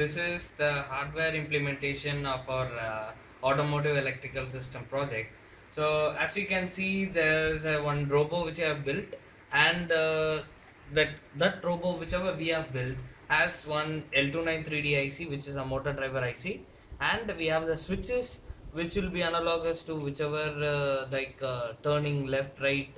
this is the hardware implementation of our automotive electrical system project. So as you can see, there's one robo which I have built, and that robo whichever we have built has one L293D IC, which is a motor driver IC, and we have the switches which will be analogous to whichever turning left, right,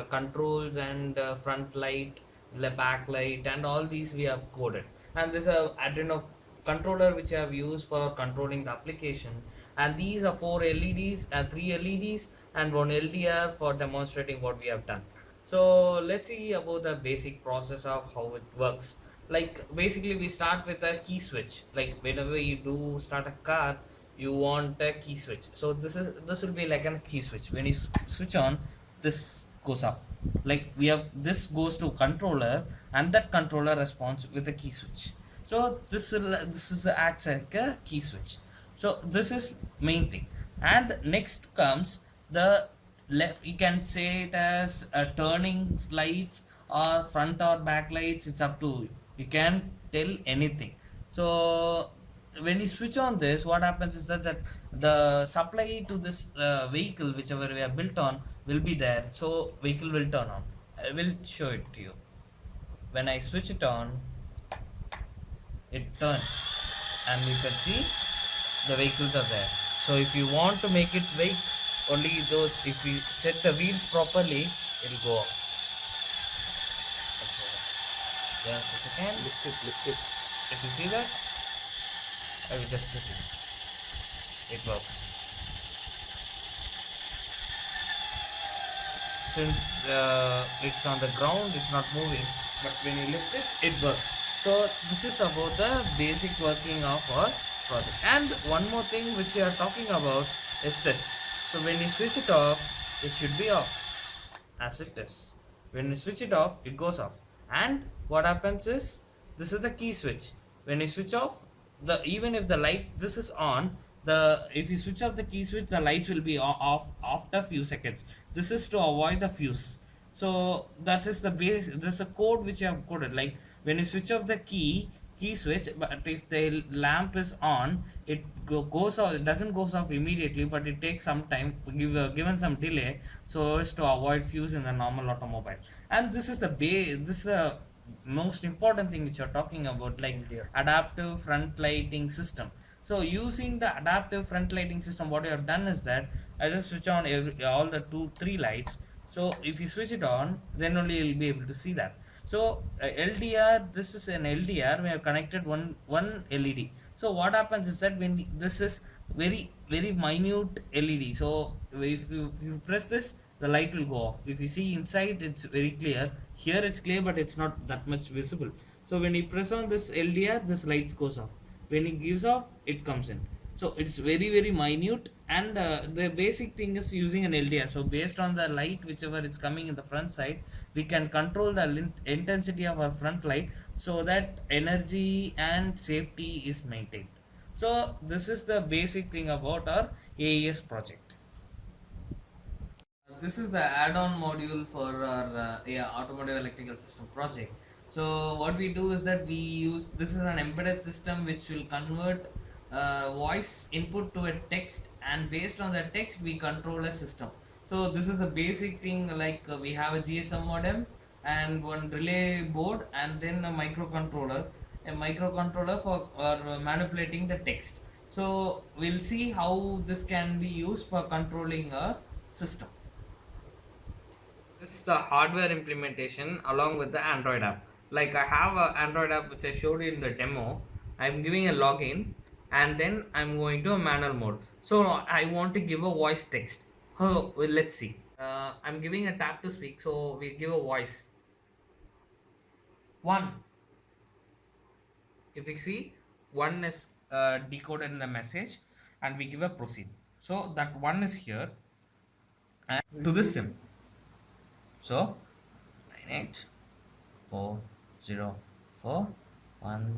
controls, and front light, the back light, and all these we have coded. And this is a Arduino controller which I have used for controlling the application. And these are four LEDs and three LEDs and one LDR for demonstrating what we have done. So let's see about the basic process of how it works. Like basically we start with a key switch. Like whenever you do start a car, you want a key switch. So this will be like a key switch. When you switch on, this goes off. Like we have, this goes to controller, and that controller responds with a key switch. So this is acts like a key switch. So this is main thing. And next comes the left. You can say it as a turning lights or front or back lights. It's up to you. You can tell anything. So when you switch on this, what happens is that the supply to this vehicle whichever we have built on will be there, so vehicle will turn on. I will show it to you. When I switch it on, it turns, and you can see the vehicles are there. So if you want to make it wait, only those, if you set the wheels properly, it will go off. Okay. Just a second. Lift it. If you see that, I will just put it. It works. Since it's on the ground, it's not moving, but when you lift it, it works. So this is about the basic working of our project. And one more thing which we are talking about is this. So when you switch it off, it should be off as it is. When you switch it off, it goes off. And what happens is, this is the key switch. When you switch off, the even if the light, this is on, the if you switch off the key switch, the light will be off after few seconds. This is to avoid the fuse. So that is the base. There's a code which I have coded. Like when you switch off the key switch, but if the lamp is on, it goes off. It doesn't goes off immediately, but it takes some time, given some delay, so as to avoid fuse in the normal automobile. And this is the base. This is the most important thing which you're talking about, like adaptive front lighting system. So using the adaptive front lighting system, what you have done is that I just switch on all the three lights. So if you switch it on, then only you'll be able to see that. So LDR, this is an LDR. We have connected one LED. So what happens is that when this is very minute LED. So if you press this, the light will go off. If you see inside, it's very clear. Here it's clear, but it's not that much visible. So when you press on this LDR, this light goes off. When it gives off, it comes in. So it's very minute, and the basic thing is using an LDR. So based on the light whichever is coming in the front side, we can control the intensity of our front light, so that energy and safety is maintained. So this is the basic thing about our AES project. This is the add-on module for our automotive electrical system project. So what we do is that we use, this is an embedded system which will convert voice input to a text, and based on that text we control a system. So this is the basic thing. Like we have a GSM modem and one relay board, and then a microcontroller for manipulating the text. So we'll see how this can be used for controlling a system. This is the hardware implementation along with the Android app. Like I have an Android app which I showed you in the demo. I'm giving a login, and then I'm going to a manual mode. So I want to give a voice text. Oh, well, let's see. I'm giving a tap to speak, so we give a voice. One. If we see, one is decoded in the message, and we give a proceed. So that one is here, and to this sim. So 9840411.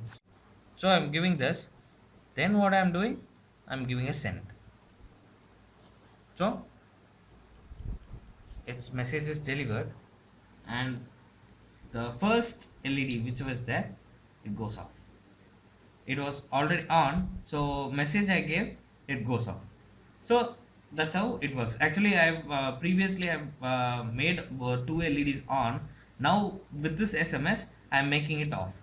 So I'm giving this. Then what I'm doing? I'm giving a send. So its message is delivered, and the first LED which was there, it goes off. it was already on, so message I gave, it goes off. So that's how it works. Actually, I've previously I've made two LEDs on. Now with this SMS, I'm making it off.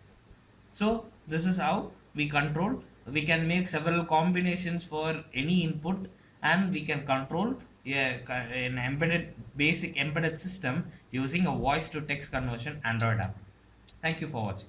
So this is how we control. We can make several combinations for any input, and we can control, yeah, an embedded basic embedded system using a voice to text conversion Android app. Thank you for watching.